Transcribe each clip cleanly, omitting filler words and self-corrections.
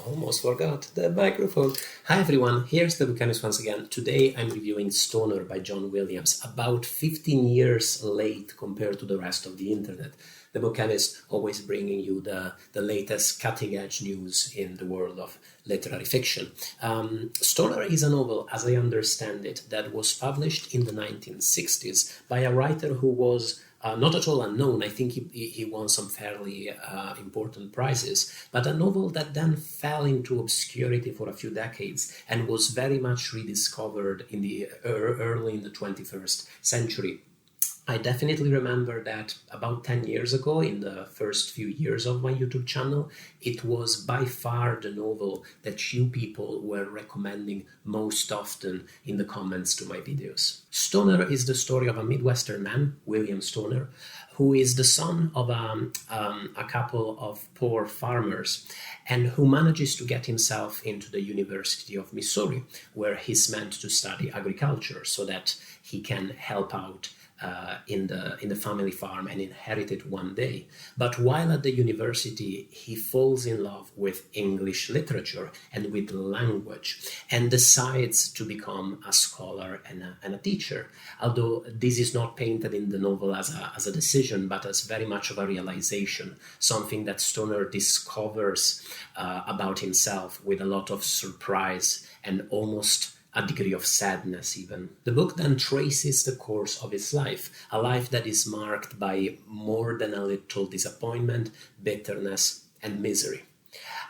Almost forgot the microphone. Hi everyone, here's the Buchanist once again. Today I'm reviewing Stoner by John Williams, about 15 years late compared to the rest of the internet. The Buchanist always bringing you the latest cutting-edge news in the world of literary fiction. Stoner is a novel, as I understand it, that was published in the 1960s by a writer who was not at all unknown. I think he won some fairly important prizes, but a novel that then fell into obscurity for a few decades and was very much rediscovered in the early in the 21st century. I definitely remember that about 10 years ago, in the first few years of my YouTube channel, it was by far the novel that you people were recommending most often in the comments to my videos. Stoner is the story of a Midwestern man, William Stoner, who is the son of a couple of poor farmers and who manages to get himself into the University of Missouri, where he's meant to study agriculture so that he can help out in the family farm and inherit it one day. But while at the university, he falls in love with English literature and with language and decides to become a scholar and a teacher. Although this is not painted in the novel as a decision, but as very much of a realization, something that Stoner discovers about himself with a lot of surprise and almost a degree of sadness even. The book then traces the course of his life, a life that is marked by more than a little disappointment, bitterness, and misery.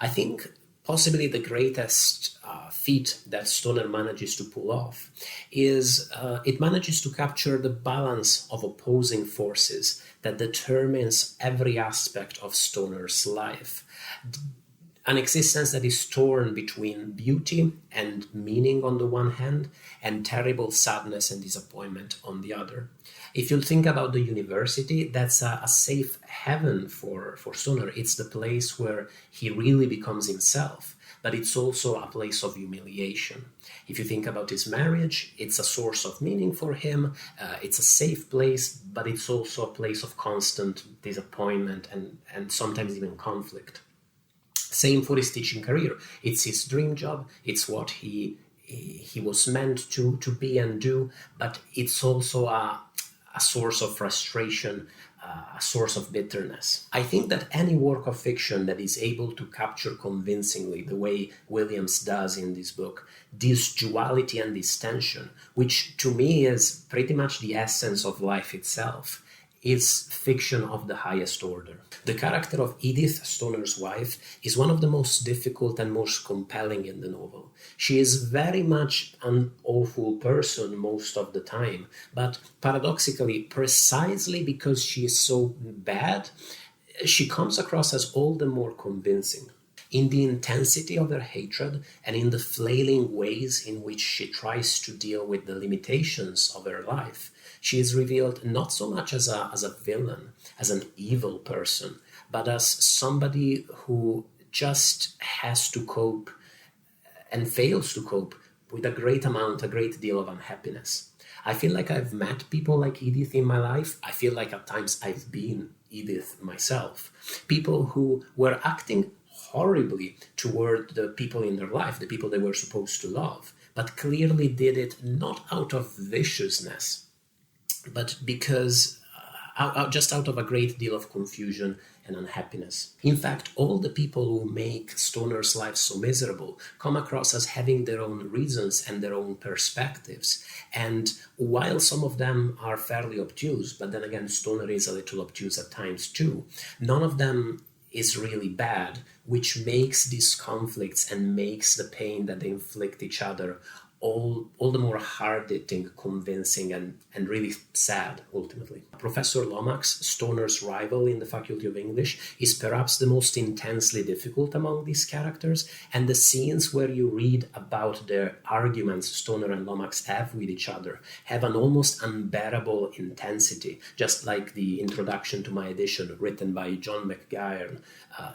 I think possibly the greatest feat that Stoner manages to pull off is it manages to capture the balance of opposing forces that determines every aspect of Stoner's life. An existence that is torn between beauty and meaning on the one hand, and terrible sadness and disappointment on the other. If you think about the university, that's a safe haven for Stoner. It's the place where he really becomes himself, but it's also a place of humiliation. If you think about his marriage, it's a source of meaning for him. It's a safe place, but it's also a place of constant disappointment and sometimes even conflict. Same for his teaching career. It's his dream job. It's what he was meant to be and do, but it's also a source of frustration, a source of bitterness. I think that any work of fiction that is able to capture convincingly, the way Williams does in this book, this duality and this tension, which to me is pretty much the essence of life itself, is fiction of the highest order. The character of Edith, Stoner's wife, is one of the most difficult and most compelling in the novel. She is very much an awful person most of the time, but paradoxically, precisely because she is so bad, she comes across as all the more convincing. In the intensity of her hatred and in the flailing ways in which she tries to deal with the limitations of her life, she is revealed not so much as a villain, as an evil person, but as somebody who just has to cope and fails to cope with a great deal of unhappiness. I feel like I've met people like Edith in my life. I feel like at times I've been Edith myself. People who were acting horribly toward the people in their life, the people they were supposed to love, but clearly did it not out of viciousness, but because just out of a great deal of confusion and unhappiness. In fact, all the people who make Stoner's life so miserable come across as having their own reasons and their own perspectives. And while some of them are fairly obtuse, but then again, Stoner is a little obtuse at times too, none of them is really bad, which makes these conflicts and makes the pain that they inflict each other all the more hard-hitting, convincing, and really sad, ultimately. Professor Lomax, Stoner's rival in the Faculty of English, is perhaps the most intensely difficult among these characters, and the scenes where you read about their arguments Stoner and Lomax have with each other have an almost unbearable intensity, just like the introduction to my edition written by John McGuire,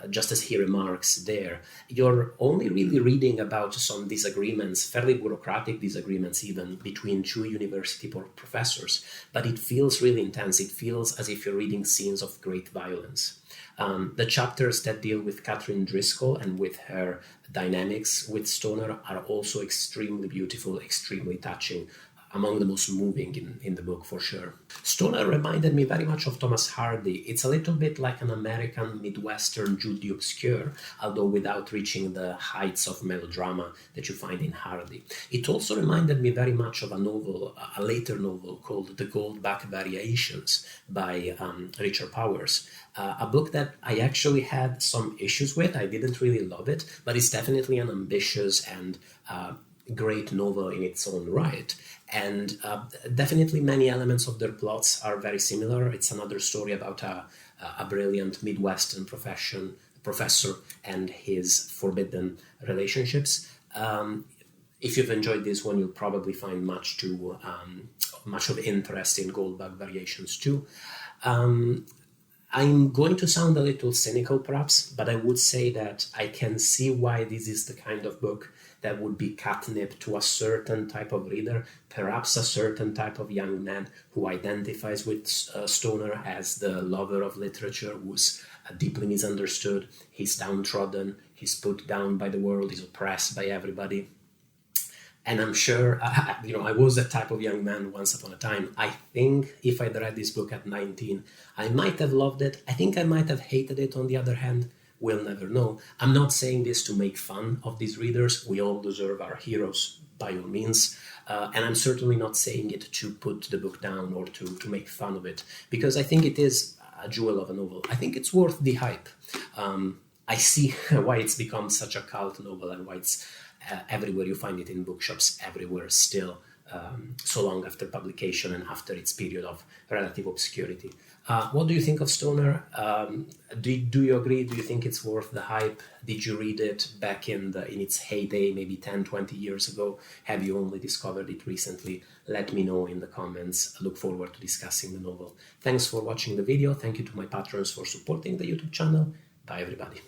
just as he remarks there. You're only really reading about some disagreements, fairly bureaucratic disagreements even, between two university professors, but it feels really intense. It feels as if you're reading scenes of great violence. The chapters that deal with Catherine Driscoll and with her dynamics with Stoner are also extremely beautiful, extremely touching, among the most moving in the book for sure. Stoner reminded me very much of Thomas Hardy. It's a little bit like an American Midwestern Jude the Obscure, although without reaching the heights of melodrama that you find in Hardy. It also reminded me very much of a novel, a later novel called The Goldback Variations by Richard Powers, a book that I actually had some issues with. I didn't really love it, but it's definitely an ambitious and great novel in its own right. And definitely many elements of their plots are very similar. It's another story about a brilliant Midwestern professor and his forbidden relationships. If you've enjoyed this one, you'll probably find much of interest in Goldbug Variations too. I'm going to sound a little cynical perhaps, but I would say that I can see why this is the kind of book that would be catnip to a certain type of reader, perhaps a certain type of young man who identifies with Stoner as the lover of literature, who's deeply misunderstood, he's downtrodden, he's put down by the world, he's oppressed by everybody. And I'm sure, I was that type of young man once upon a time. I think if I'd read this book at 19, I might have loved it. I think I might have hated it on the other hand. We'll never know. I'm not saying this to make fun of these readers. We all deserve our heroes, by all means. And I'm certainly not saying it to put the book down or to make fun of it, because I think it is a jewel of a novel. I think it's worth the hype. I see why it's become such a cult novel and why it's everywhere. You find it in bookshops everywhere still, so long after publication and after its period of relative obscurity. What do you think of Stoner? Do you agree? Do you think it's worth the hype? Did you read it back in its heyday, maybe 10, 20 years ago? Have you only discovered it recently? Let me know in the comments. I look forward to discussing the novel. Thanks for watching the video. Thank you to my patrons for supporting the YouTube channel. Bye everybody.